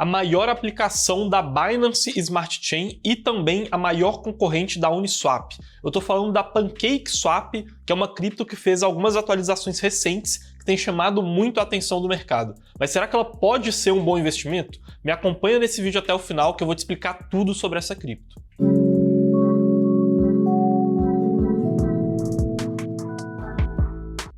a maior aplicação da Binance Smart Chain e também a maior concorrente da Uniswap. Eu estou falando da PancakeSwap, que é uma cripto que fez algumas atualizações recentes que tem chamado muito a atenção do mercado. Mas será que ela pode ser um bom investimento? Me acompanha nesse vídeo até o final que eu vou te explicar tudo sobre essa cripto.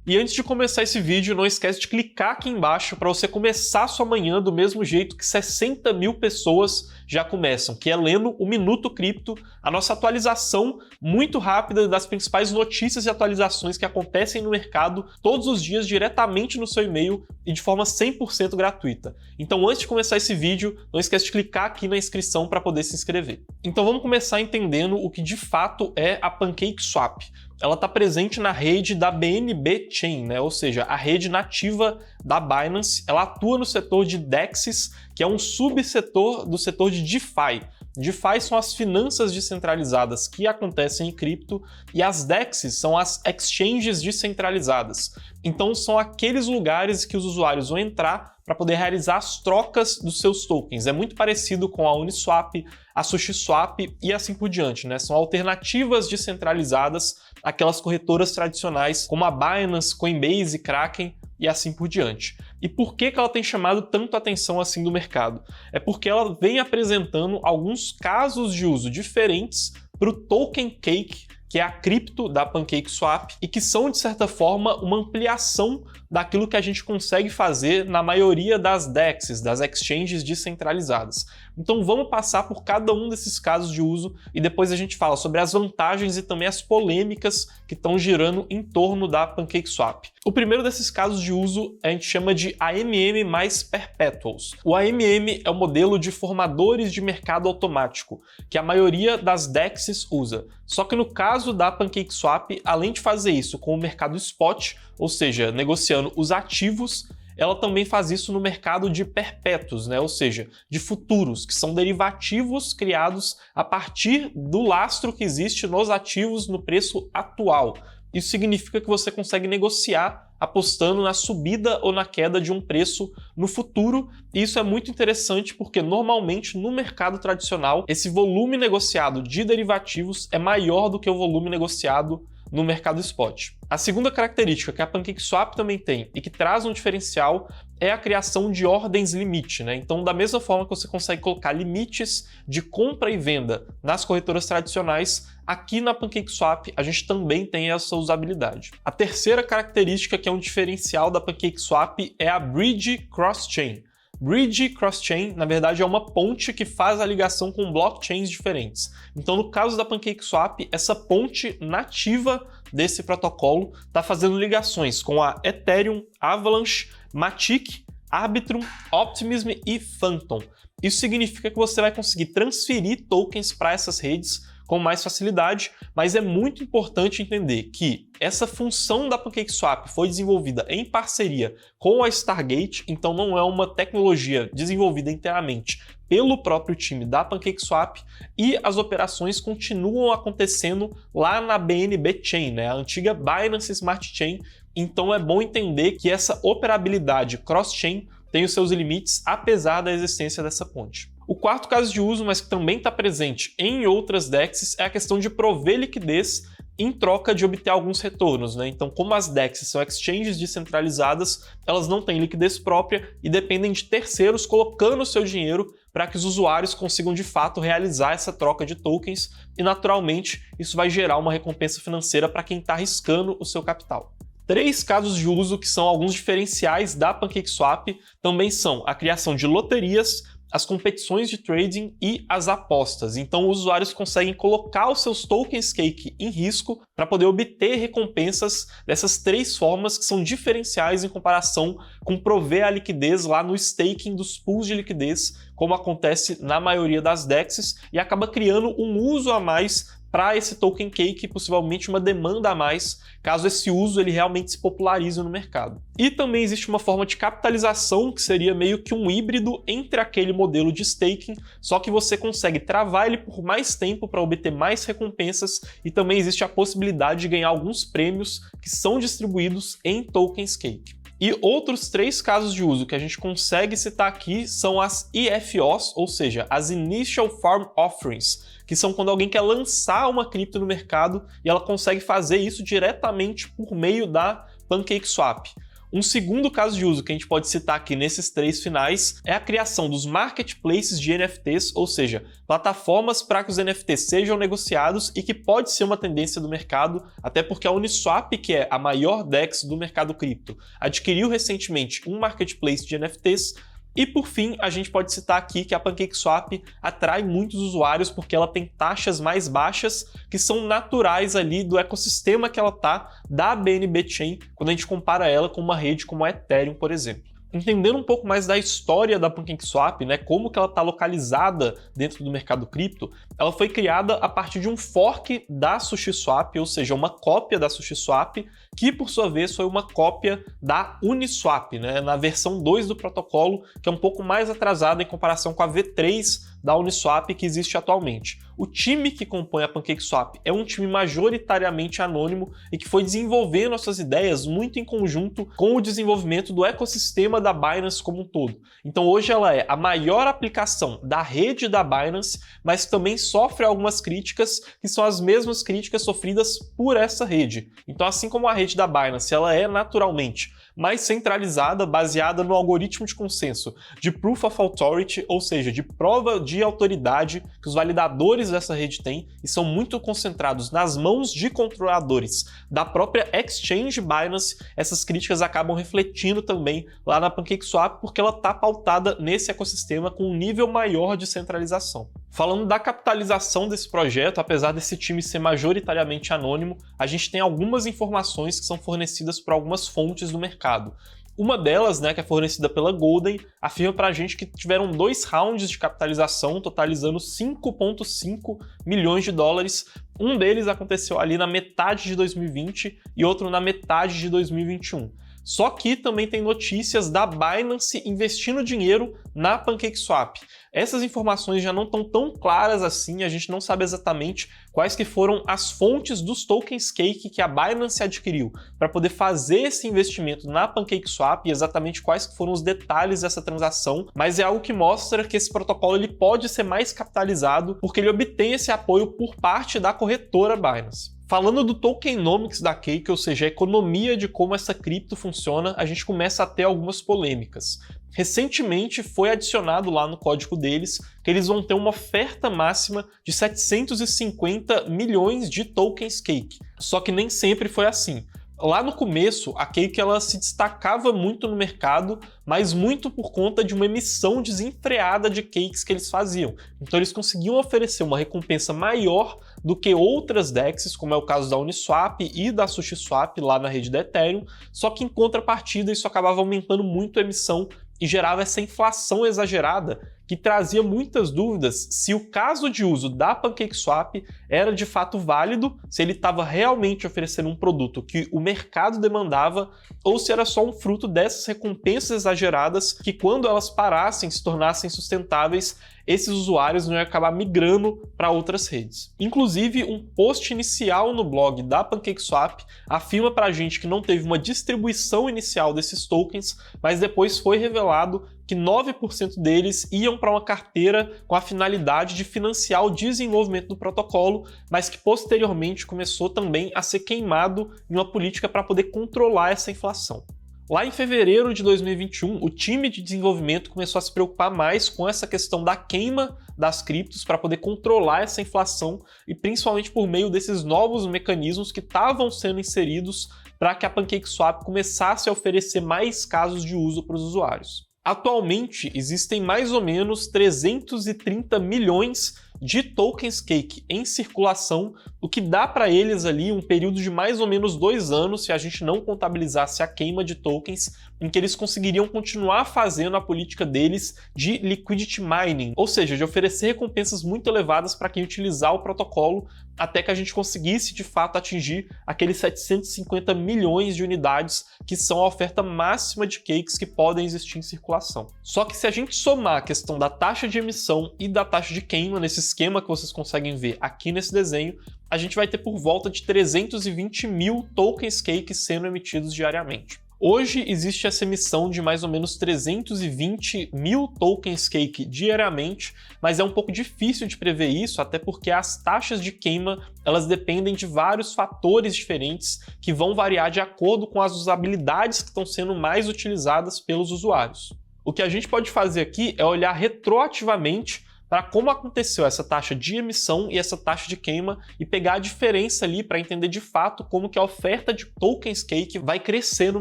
E antes de começar esse vídeo, não esquece de clicar aqui embaixo para você começar sua manhã do mesmo jeito que 60 mil pessoas já começam, que é lendo o Minuto Cripto, a nossa atualização muito rápida das principais notícias e atualizações que acontecem no mercado todos os dias diretamente no seu e-mail e de forma 100% gratuita. Então antes de começar esse vídeo, não esquece de clicar aqui na inscrição para poder se inscrever. Então vamos começar entendendo o que de fato é a PancakeSwap. Ela está presente na rede da BNB Chain, né? Ou seja, a rede nativa da Binance. Ela atua no setor de DEXs, que é um subsetor do setor de DeFi. DeFi são as finanças descentralizadas que acontecem em cripto e as DEXs são as exchanges descentralizadas. Então são aqueles lugares que os usuários vão entrar para poder realizar as trocas dos seus tokens. É muito parecido com a Uniswap, a SushiSwap e assim por diante, né? São alternativas descentralizadas àquelas corretoras tradicionais como a Binance, Coinbase, Kraken e assim por diante. E por que ela tem chamado tanto a atenção assim do mercado? É porque ela vem apresentando alguns casos de uso diferentes para o Token Cake, que é a cripto da PancakeSwap, e que são, de certa forma, uma ampliação daquilo que a gente consegue fazer na maioria das DEXs, das exchanges descentralizadas. Então vamos passar por cada um desses casos de uso e depois a gente fala sobre as vantagens e também as polêmicas que estão girando em torno da PancakeSwap. O primeiro desses casos de uso a gente chama de AMM mais Perpetuals. O AMM é o modelo de formadores de mercado automático, que a maioria das DEXs usa. Só que no caso da PancakeSwap, além de fazer isso com o mercado spot, ou seja, negociando os ativos, ela também faz isso no mercado de perpétuos, né? Ou seja, de futuros, que são derivativos criados a partir do lastro que existe nos ativos no preço atual. Isso significa que você consegue negociar apostando na subida ou na queda de um preço no futuro, e isso é muito interessante porque normalmente no mercado tradicional esse volume negociado de derivativos é maior do que o volume negociado no mercado spot. A segunda característica que a PancakeSwap também tem e que traz um diferencial é a criação de ordens limite, né? Então, da mesma forma que você consegue colocar limites de compra e venda nas corretoras tradicionais, aqui na PancakeSwap a gente também tem essa usabilidade. A terceira característica que é um diferencial da PancakeSwap é a Bridge Cross-Chain. Bridge Cross-Chain, na verdade, é uma ponte que faz a ligação com blockchains diferentes. Então, no caso da PancakeSwap, essa ponte nativa desse protocolo está fazendo ligações com a Ethereum, Avalanche, Matic, Arbitrum, Optimism e Phantom. Isso significa que você vai conseguir transferir tokens para essas redes com mais facilidade, mas é muito importante entender que essa função da PancakeSwap foi desenvolvida em parceria com a Stargate, então não é uma tecnologia desenvolvida inteiramente pelo próprio time da PancakeSwap, e as operações continuam acontecendo lá na BNB Chain, né? A antiga Binance Smart Chain. Então é bom entender que essa operabilidade cross-chain tem os seus limites, apesar da existência dessa ponte. O quarto caso de uso, mas que também está presente em outras DEXs, é a questão de prover liquidez em troca de obter alguns retornos, né? Então, como as DEXs são exchanges descentralizadas, elas não têm liquidez própria e dependem de terceiros colocando o seu dinheiro para que os usuários consigam de fato realizar essa troca de tokens e, naturalmente, isso vai gerar uma recompensa financeira para quem está arriscando o seu capital. Três casos de uso que são alguns diferenciais da PancakeSwap também são a criação de loterias, as competições de trading e as apostas. Então, os usuários conseguem colocar os seus tokens Cake em risco para poder obter recompensas dessas três formas que são diferenciais em comparação com prover a liquidez lá no staking dos pools de liquidez, como acontece na maioria das DEXs, e acaba criando um uso a mais para esse token cake, possivelmente uma demanda a mais, caso esse uso ele realmente se popularize no mercado. E também existe uma forma de capitalização que seria meio que um híbrido entre aquele modelo de staking, só que você consegue travar ele por mais tempo para obter mais recompensas, e também existe a possibilidade de ganhar alguns prêmios que são distribuídos em tokens cake. E outros 3 casos de uso que a gente consegue citar aqui são as IFOs, ou seja, as Initial Farm Offerings, que são quando alguém quer lançar uma cripto no mercado e ela consegue fazer isso diretamente por meio da PancakeSwap. Um segundo caso de uso que a gente pode citar aqui nesses 3 finais é a criação dos marketplaces de NFTs, ou seja, plataformas para que os NFTs sejam negociados e que pode ser uma tendência do mercado, até porque a Uniswap, que é a maior DEX do mercado cripto, adquiriu recentemente um marketplace de NFTs. E por fim, a gente pode citar aqui que a PancakeSwap atrai muitos usuários porque ela tem taxas mais baixas que são naturais ali do ecossistema que ela tá da BNB Chain, quando a gente compara ela com uma rede como a Ethereum, por exemplo. Entendendo um pouco mais da história da PancakeSwap, né, como que ela está localizada dentro do mercado cripto, ela foi criada a partir de um fork da SushiSwap, ou seja, uma cópia da SushiSwap, que por sua vez foi uma cópia da Uniswap, né, na versão 2 do protocolo, que é um pouco mais atrasada em comparação com a V3 da Uniswap que existe atualmente. O time que compõe a PancakeSwap é um time majoritariamente anônimo e que foi desenvolvendo essas ideias muito em conjunto com o desenvolvimento do ecossistema da Binance como um todo. Então hoje ela é a maior aplicação da rede da Binance, mas também sofre algumas críticas que são as mesmas críticas sofridas por essa rede. Então assim como a rede da Binance ela é naturalmente mais centralizada, baseada no algoritmo de consenso de Proof of Authority, ou seja, de prova de autoridade que os validadores dessa rede têm e são muito concentrados nas mãos de controladores da própria exchange Binance, essas críticas acabam refletindo também lá na PancakeSwap porque ela está pautada nesse ecossistema com um nível maior de centralização. Falando da capitalização desse projeto, apesar desse time ser majoritariamente anônimo, a gente tem algumas informações que são fornecidas por algumas fontes do mercado. Uma delas, né, que é fornecida pela Golden, afirma pra gente que tiveram 2 rounds de capitalização, totalizando 5,5 milhões de dólares. Um deles aconteceu ali na metade de 2020 e outro na metade de 2021. Só que também tem notícias da Binance investindo dinheiro na PancakeSwap. Essas informações já não estão tão claras assim, a gente não sabe exatamente quais que foram as fontes dos tokens Cake que a Binance adquiriu para poder fazer esse investimento na PancakeSwap e exatamente quais que foram os detalhes dessa transação, mas é algo que mostra que esse protocolo ele pode ser mais capitalizado porque ele obtém esse apoio por parte da corretora Binance. Falando do tokenomics da Cake, ou seja, a economia de como essa cripto funciona, a gente começa a ter algumas polêmicas. Recentemente foi adicionado lá no código deles que eles vão ter uma oferta máxima de 750 milhões de tokens Cake. Só que nem sempre foi assim. Lá no começo, a Cake ela se destacava muito no mercado, mas muito por conta de uma emissão desenfreada de cakes que eles faziam. Então eles conseguiam oferecer uma recompensa maior do que outras DEXs, como é o caso da Uniswap e da SushiSwap lá na rede da Ethereum, só que em contrapartida isso acabava aumentando muito a emissão e gerava essa inflação exagerada que trazia muitas dúvidas se o caso de uso da PancakeSwap era de fato válido, se ele estava realmente oferecendo um produto que o mercado demandava ou se era só um fruto dessas recompensas exageradas que quando elas parassem, se tornassem sustentáveis, esses usuários não iam acabar migrando para outras redes. Inclusive, um post inicial no blog da PancakeSwap afirma para a gente que não teve uma distribuição inicial desses tokens, mas depois foi revelado que 9% deles iam para uma carteira com a finalidade de financiar o desenvolvimento do protocolo, mas que posteriormente começou também a ser queimado em uma política para poder controlar essa inflação. Lá em fevereiro de 2021, o time de desenvolvimento começou a se preocupar mais com essa questão da queima das criptos para poder controlar essa inflação e principalmente por meio desses novos mecanismos que estavam sendo inseridos para que a PancakeSwap começasse a oferecer mais casos de uso para os usuários. Atualmente, existem mais ou menos 330 milhões de tokens Cake em circulação, o que dá para eles ali um período de mais ou menos 2 anos, se a gente não contabilizasse a queima de tokens, em que eles conseguiriam continuar fazendo a política deles de liquidity mining, ou seja, de oferecer recompensas muito elevadas para quem utilizar o protocolo, até que a gente conseguisse de fato atingir aqueles 750 milhões de unidades que são a oferta máxima de cakes que podem existir em circulação. Só que se a gente somar a questão da taxa de emissão e da taxa de queima nesse esquema que vocês conseguem ver aqui nesse desenho, a gente vai ter por volta de 320 mil tokens Cake sendo emitidos diariamente. Hoje existe essa emissão de mais ou menos 320 mil tokens Cake diariamente, mas é um pouco difícil de prever isso, até porque as taxas de queima elas dependem de vários fatores diferentes que vão variar de acordo com as usabilidades que estão sendo mais utilizadas pelos usuários. O que a gente pode fazer aqui é olhar retroativamente para como aconteceu essa taxa de emissão e essa taxa de queima e pegar a diferença ali para entender de fato como que a oferta de tokens Cake vai crescer no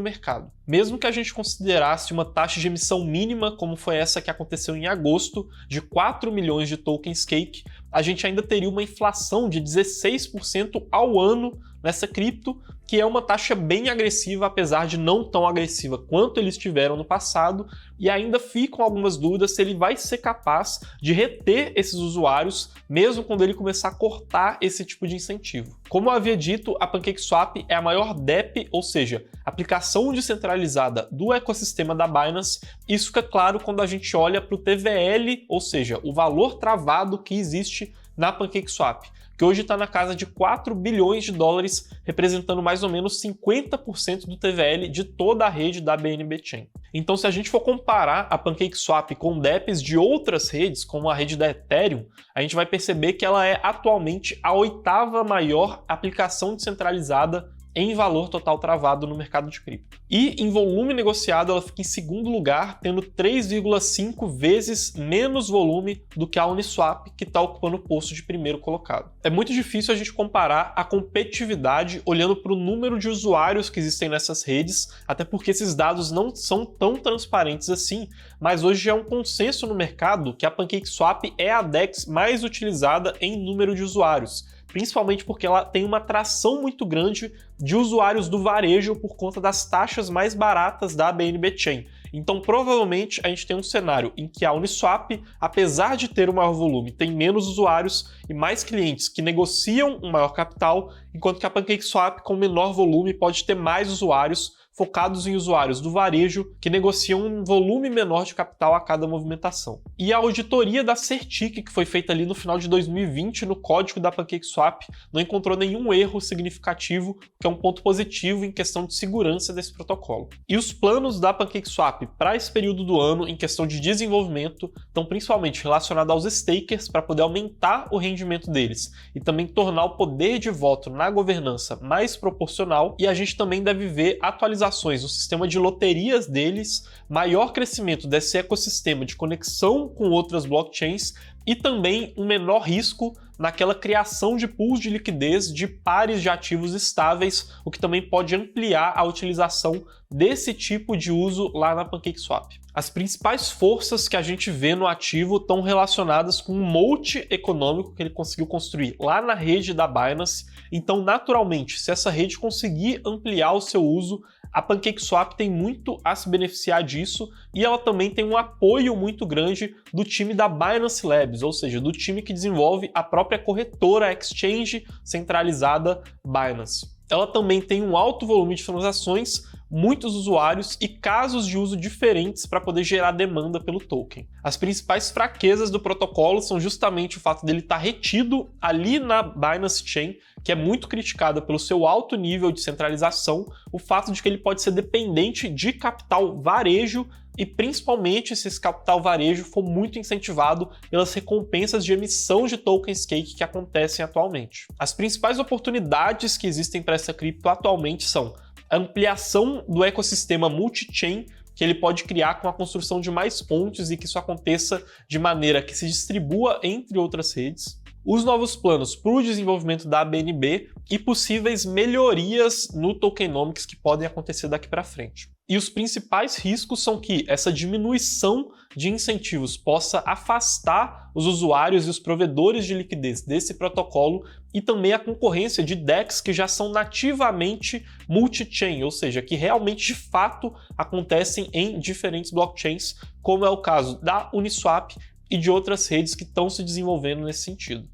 mercado. Mesmo que a gente considerasse uma taxa de emissão mínima, como foi essa que aconteceu em agosto, de 4 milhões de tokens Cake, a gente ainda teria uma inflação de 16% ao ano nessa cripto, que é uma taxa bem agressiva, apesar de não tão agressiva quanto eles tiveram no passado, e ainda ficam algumas dúvidas se ele vai ser capaz de reter esses usuários, mesmo quando ele começar a cortar esse tipo de incentivo. Como eu havia dito, a PancakeSwap é a maior DEP, ou seja, aplicação descentralizada do ecossistema da Binance. Isso fica claro quando a gente olha para o TVL, ou seja, o valor travado que existe na PancakeSwap, que hoje está na casa de 4 bilhões de dólares, representando mais ou menos 50% do TVL de toda a rede da BNB Chain. Então, se a gente for comparar a PancakeSwap com DEPs de outras redes, como a rede da Ethereum, a gente vai perceber que ela é atualmente a 8ª maior aplicação descentralizada em valor total travado no mercado de cripto. E em volume negociado ela fica em segundo lugar, tendo 3,5 vezes menos volume do que a Uniswap, que está ocupando o posto de primeiro colocado. É muito difícil a gente comparar a competitividade olhando para o número de usuários que existem nessas redes, até porque esses dados não são tão transparentes assim, mas hoje é um consenso no mercado que a PancakeSwap é a DEX mais utilizada em número de usuários, principalmente porque ela tem uma atração muito grande de usuários do varejo por conta das taxas mais baratas da BNB Chain. Então, provavelmente, a gente tem um cenário em que a Uniswap, apesar de ter um maior volume, tem menos usuários e mais clientes que negociam um maior capital, enquanto que a PancakeSwap, com menor volume, pode ter mais usuários focados em usuários do varejo que negociam um volume menor de capital a cada movimentação. E a auditoria da Certic, que foi feita ali no final de 2020 no código da PancakeSwap, não encontrou nenhum erro significativo, que é um ponto positivo em questão de segurança desse protocolo. E os planos da PancakeSwap para esse período do ano, em questão de desenvolvimento, estão principalmente relacionados aos stakers para poder aumentar o rendimento deles e também tornar o poder de voto na governança mais proporcional, e a gente também deve ver atualizações no sistema de loterias deles, maior crescimento desse ecossistema de conexão com outras blockchains e também um menor risco naquela criação de pools de liquidez de pares de ativos estáveis, o que também pode ampliar a utilização desse tipo de uso lá na PancakeSwap. As principais forças que a gente vê no ativo estão relacionadas com um moat econômico que ele conseguiu construir lá na rede da Binance. Então, naturalmente, se essa rede conseguir ampliar o seu uso, a PancakeSwap tem muito a se beneficiar disso, e ela também tem um apoio muito grande do time da Binance Labs, ou seja, do time que desenvolve a própria corretora exchange centralizada Binance. Ela também tem um alto volume de transações, muitos usuários e casos de uso diferentes para poder gerar demanda pelo token. As principais fraquezas do protocolo são justamente o fato dele estar retido ali na Binance Chain, que é muito criticada pelo seu alto nível de centralização, o fato de que ele pode ser dependente de capital varejo, e principalmente se esse capital varejo for muito incentivado pelas recompensas de emissão de tokens Cake que acontecem atualmente. As principais oportunidades que existem para essa cripto atualmente são a ampliação do ecossistema multi-chain, que ele pode criar com a construção de mais pontes e que isso aconteça de maneira que se distribua entre outras redes, os novos planos para o desenvolvimento da BNB e possíveis melhorias no tokenomics que podem acontecer daqui para frente. E os principais riscos são que essa diminuição de incentivos possa afastar os usuários e os provedores de liquidez desse protocolo e também a concorrência de DEX que já são nativamente multi-chain, ou seja, que realmente de fato acontecem em diferentes blockchains, como é o caso da Uniswap e de outras redes que estão se desenvolvendo nesse sentido.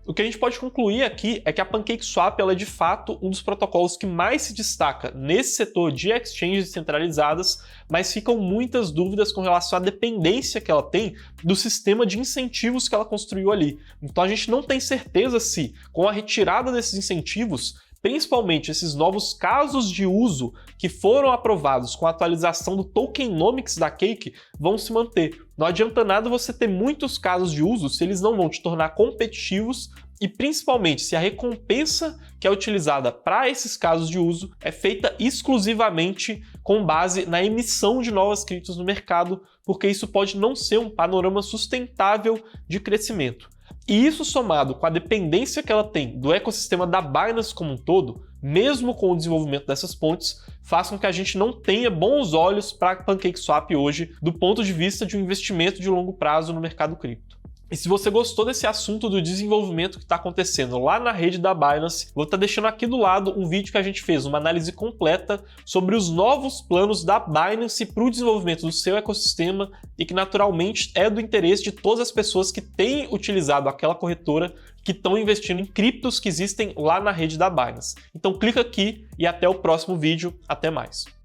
O que a gente pode concluir aqui é que a PancakeSwap ela é de fato um dos protocolos que mais se destaca nesse setor de exchanges centralizadas, mas ficam muitas dúvidas com relação à dependência que ela tem do sistema de incentivos que ela construiu ali. Então a gente não tem certeza se, com a retirada desses incentivos, principalmente esses novos casos de uso que foram aprovados com a atualização do tokenomics da Cake, vão se manter. Não adianta nada você ter muitos casos de uso se eles não vão te tornar competitivos e principalmente se a recompensa que é utilizada para esses casos de uso é feita exclusivamente com base na emissão de novas criptos no mercado, porque isso pode não ser um panorama sustentável de crescimento. E isso somado com a dependência que ela tem do ecossistema da Binance como um todo, mesmo com o desenvolvimento dessas pontes, faz com que a gente não tenha bons olhos para PancakeSwap hoje do ponto de vista de um investimento de longo prazo no mercado cripto. E se você gostou desse assunto do desenvolvimento que está acontecendo lá na rede da Binance, vou estar deixando aqui do lado um vídeo que a gente fez, uma análise completa sobre os novos planos da Binance para o desenvolvimento do seu ecossistema e que naturalmente é do interesse de todas as pessoas que têm utilizado aquela corretora, que estão investindo em criptos que existem lá na rede da Binance. Então clica aqui e até o próximo vídeo. Até mais.